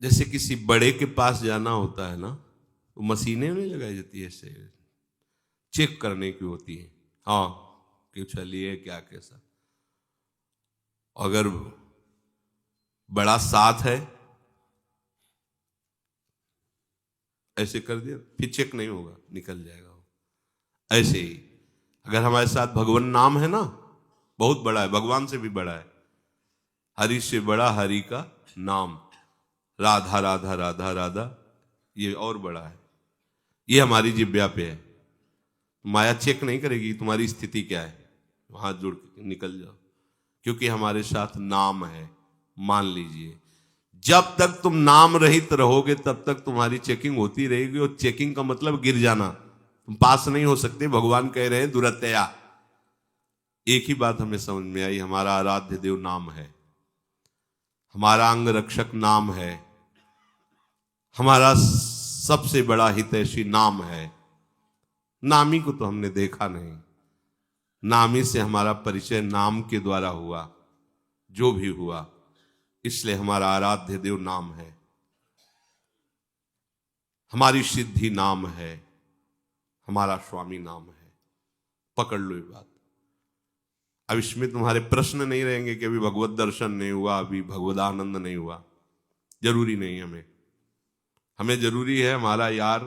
जैसे किसी बड़े के पास जाना होता है ना, तो मशीनें नहीं लगाई जाती है, ऐसे चेक करने की होती है, हाँ कि चलिए क्या कैसा। अगर बड़ा साथ है ऐसे कर दिया फिर चेक नहीं होगा, निकल जाएगा वो। ऐसे ही अगर हमारे साथ भगवान नाम है ना, बहुत बड़ा है, भगवान से भी बड़ा है, हरि से बड़ा हरि का नाम, राधा राधा राधा राधा, ये और बड़ा है, ये हमारी जिब्या पे है। माया चेक नहीं करेगी तुम्हारी स्थिति क्या है, हाथ जोड़ के निकल जाओ, क्योंकि हमारे साथ नाम है। मान लीजिए जब तक तुम नाम रहित रहोगे तब तक तुम्हारी चेकिंग होती रहेगी, और चेकिंग का मतलब गिर जाना, तुम पास नहीं हो सकते। भगवान कह रहे हैं दुरत्या। एक ही बात हमें समझ में आई, हमारा आराध्य देव नाम है, हमारा अंग रक्षक नाम है, हमारा सबसे बड़ा हितैषी नाम है। नामी को तो हमने देखा नहीं, नामी से हमारा परिचय नाम के द्वारा हुआ, जो भी हुआ, इसलिए हमारा आराध्य देव नाम है, हमारी सिद्धि नाम है, हमारा स्वामी नाम है। पकड़ लो ये बात। अब इसमें तुम्हारे प्रश्न नहीं रहेंगे कि अभी भगवत दर्शन नहीं हुआ, अभी भगवदानंद नहीं हुआ। जरूरी नहीं, हमें जरूरी है हमारा यार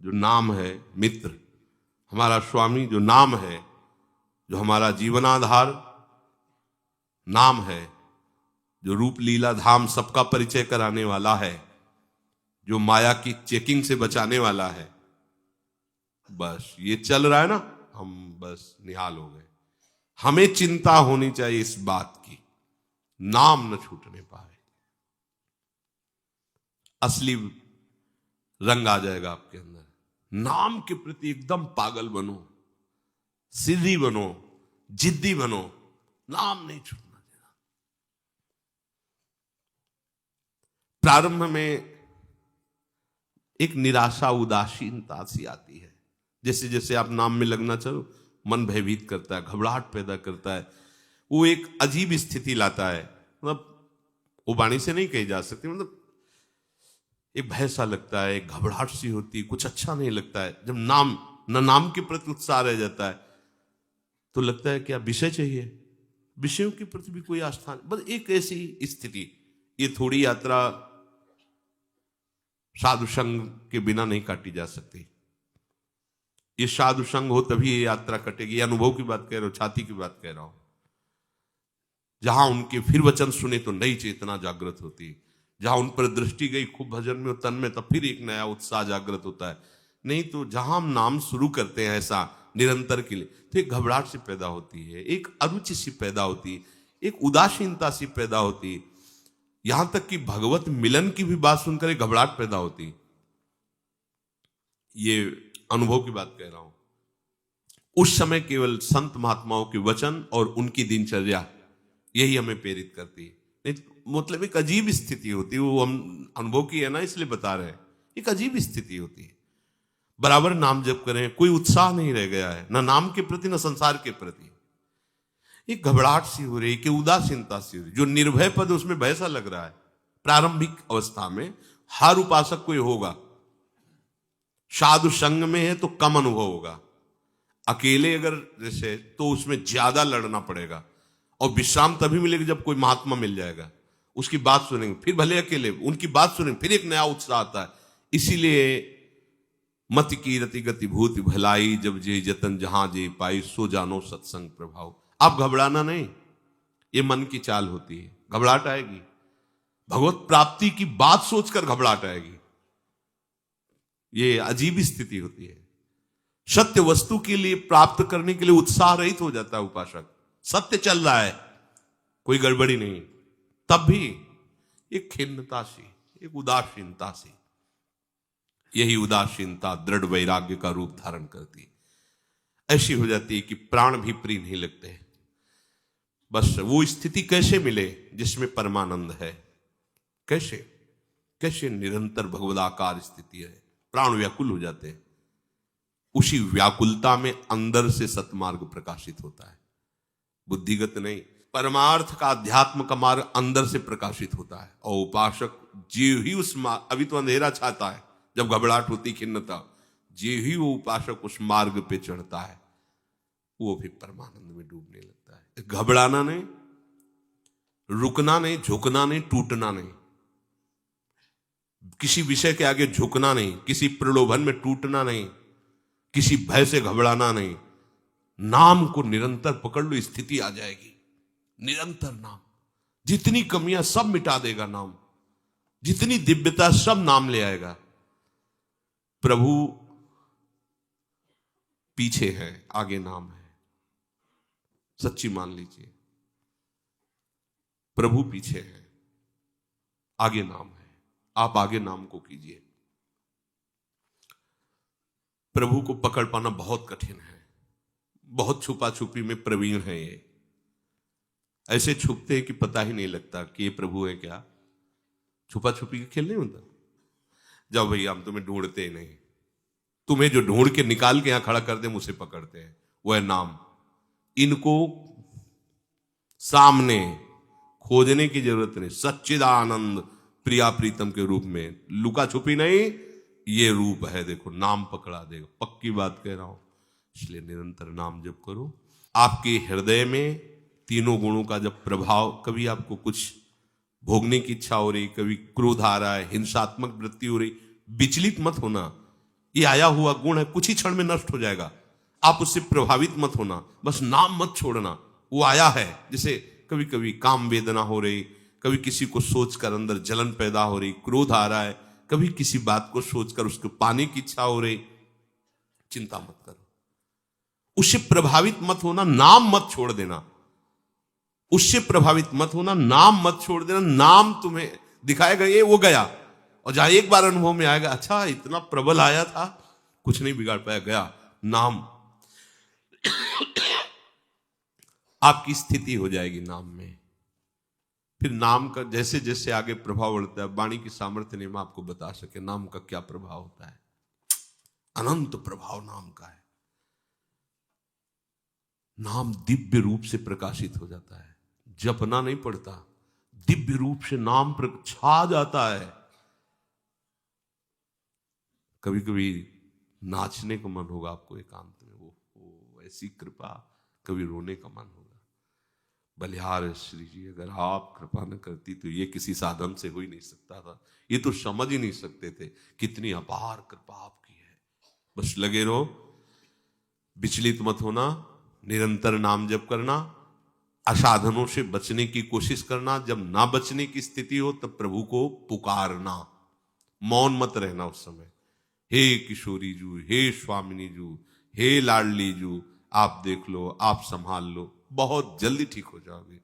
जो नाम है, मित्र, हमारा स्वामी जो नाम है, जो हमारा जीवनाधार नाम है, जो रूप लीला धाम सबका परिचय कराने वाला है, जो माया की चेकिंग से बचाने वाला है। बस ये चल रहा है ना, हम बस निहाल हो गए। हमें चिंता होनी चाहिए इस बात की, नाम न छूटने पाए। असली रंग आ जाएगा आपके अंदर। नाम के प्रति एकदम पागल बनो, सिद्धि बनो, जिद्दी बनो, नाम नहीं छूटना देना। प्रारंभ में एक निराशा, उदासीनता सी आती है, जैसे जैसे आप नाम में लगना चलो, मन भयभीत करता है, घबराहट पैदा करता है, वो एक अजीब स्थिति लाता है। मतलब वो वाणी से नहीं कही जा सकती, मतलब एक भय सा लगता है, एक घबराहट सी होती है, कुछ अच्छा नहीं लगता है। जब नाम के प्रति उत्साह रह जाता है तो लगता है क्या विषय चाहिए, विषयों के प्रति भी कोई आस्था नहीं। बस एक ऐसी स्थिति। ये थोड़ी यात्रा साधु संग के बिना नहीं काटी जा सकती। ये साधु संग हो तभी ये यात्रा कटेगी। ये अनुभव की बात कह रहा हूं, छाती की बात कह रहा हूं। जहां उनके फिर वचन सुने तो नई चेतना जागृत होती, जहां उन पर दृष्टि गई खूब भजन में, तन में, तब फिर एक नया उत्साह जागृत होता है। नहीं तो जहां हम नाम शुरू करते हैं ऐसा निरंतर के लिए, तो एक घबराहट सी पैदा होती है, एक अरुचि सी पैदा होती है, एक उदासीनता सी पैदा होती है। यहां तक कि भगवत मिलन की भी बात सुनकर एक घबराहट पैदा होती। ये अनुभव की बात कह रहा हूं। उस समय केवल संत महात्माओं के वचन और उनकी दिनचर्या यही हमें प्रेरित करती है। नहीं मतलब एक अजीब स्थिति होती है, वो हम अनुभव की है ना, इसलिए बता रहे हैं। एक अजीब स्थिति होती है, बराबर नाम जप करें, कोई उत्साह नहीं रह गया है, ना नाम के प्रति ना संसार के प्रति। एक घबराहट सी हो रही, कि उदासीनता सी हो रही। जो निर्भय पद उसमें भय सा लग रहा है। प्रारंभिक अवस्था में हर उपासक कोई होगा, साधु संग में है तो कम अनुभव होगा, अकेले अगर जैसे तो उसमें ज्यादा लड़ना पड़ेगा, और विश्राम तभी मिलेगा जब कोई महात्मा मिल जाएगा, उसकी बात सुनेंगे, फिर भले अकेले उनकी बात सुनेंगे, फिर एक नया उत्साह आता है। इसीलिए मति की रति गति भूति भलाई, जब जे जतन जहां जे पाई, सो जानो सत्संग प्रभाव। आप घबराना नहीं, ये मन की चाल होती है। घबराहट आएगी, भगवत प्राप्ति की बात सोचकर घबराहट आएगी, ये अजीब स्थिति होती है। सत्य वस्तु के लिए प्राप्त करने के लिए उत्साह रहित हो जाता है उपासक। सत्य चल रहा है, कोई गड़बड़ी नहीं, तब भी एक खिन्नता सी, एक उदासीनता सी। यही उदासीनता दृढ़ वैराग्य का रूप धारण करती, ऐसी हो जाती है कि प्राण भी प्रिय नहीं लगते। बस वो स्थिति कैसे मिले जिसमें परमानंद है, कैसे कैसे निरंतर भगवदाकार स्थिति है, प्राण व्याकुल हो जाते हैं। उसी व्याकुलता में अंदर से सतमार्ग प्रकाशित होता है, बुद्धिगत नहीं। परमार्थ का, अध्यात्म का मार्ग अंदर से प्रकाशित होता है, और उपासक जे ही उस अभी तो अंधेरा छाता है, जब घबराहट होती, खिन्नता, जे ही वो उपासक उस मार्ग पे चढ़ता है वो भी परमानंद में डूबने लगता है। घबराना नहीं, रुकना नहीं, झुकना नहीं, टूटना नहीं, किसी विषय के आगे झुकना नहीं, किसी प्रलोभन में टूटना नहीं, किसी भय से घबराना नहीं। नाम को निरंतर पकड़ लो, स्थिति आ जाएगी। निरंतर नाम, जितनी कमियां सब मिटा देगा नाम, जितनी दिव्यता सब नाम ले आएगा। प्रभु पीछे है, आगे नाम है। सच्ची मान लीजिए, प्रभु पीछे है, आगे नाम है। आप आगे नाम को कीजिए। प्रभु को पकड़ पाना बहुत कठिन है, बहुत छुपा छुपी में प्रवीण है ये। ऐसे छुपते हैं कि पता ही नहीं लगता कि ये प्रभु है क्या। छुपा छुपी के खेल नहीं होता। जाओ भैया, हम तुम्हें ढूंढते ही नहीं, तुम्हें जो ढूंढ के निकाल के यहां खड़ा कर दे उसे पकड़ते हैं, वो है नाम। इनको सामने खोजने की जरूरत नहीं। सच्चिदानंद प्रिया प्रीतम के रूप में, लुका छुपी नहीं, ये रूप है। देखो, नाम पकड़ा देगा, पक्की बात कह रहा हूं। इसलिए निरंतर नाम जप करो। आपके हृदय में तीनों गुणों का जब प्रभाव, कभी आपको कुछ भोगने की इच्छा हो रही, कभी क्रोध आ रहा है, हिंसात्मक वृत्ति हो रही, विचलित मत होना। ये आया हुआ गुण है, कुछ ही क्षण में नष्ट हो जाएगा। आप उससे प्रभावित मत होना, बस नाम मत छोड़ना। वो आया है, जैसे कभी कभी काम वेदना हो रही, कभी किसी को सोचकर अंदर जलन पैदा हो रही, क्रोध आ रहा है, कभी किसी बात को सोचकर उसको पाने की इच्छा हो रही, चिंता मत करो, उससे प्रभावित मत होना, नाम मत छोड़ देना। उससे प्रभावित मत होना, नाम मत छोड़ देना। नाम तुम्हें दिखाएगा ये वो गया, और जहां एक बार अनुभव में आएगा, अच्छा इतना प्रबल आया था, कुछ नहीं बिगाड़ पाया, गया नाम। आपकी स्थिति हो जाएगी नाम में। फिर नाम का जैसे जैसे आगे प्रभाव बढ़ता है, वाणी की सामर्थ्य नहीं मैं आपको बता सके नाम का क्या प्रभाव होता है। अनंत प्रभाव नाम का है। नाम दिव्य रूप से प्रकाशित हो जाता है, जपना नहीं पड़ता, दिव्य रूप से नाम छा जाता है। कभी कभी नाचने का मन होगा आपको एकांत में, वो ऐसी कृपा, कभी रोने का मन होगा। बलिहार श्री जी, अगर आप कृपा न करती तो ये किसी साधन से हो ही नहीं सकता था, ये तो समझ ही नहीं सकते थे कितनी अपार कृपा आपकी है। बस लगे रहो, विचलित मत होना, निरंतर नाम जप करना, असाधनों से बचने की कोशिश करना। जब ना बचने की स्थिति हो तब प्रभु को पुकारना, मौन मत रहना उस समय। हे किशोरी जू, हे स्वामिनी जू, हे लाडली जू, आप देख लो, आप संभाल लो, बहुत जल्दी ठीक हो जाओगे।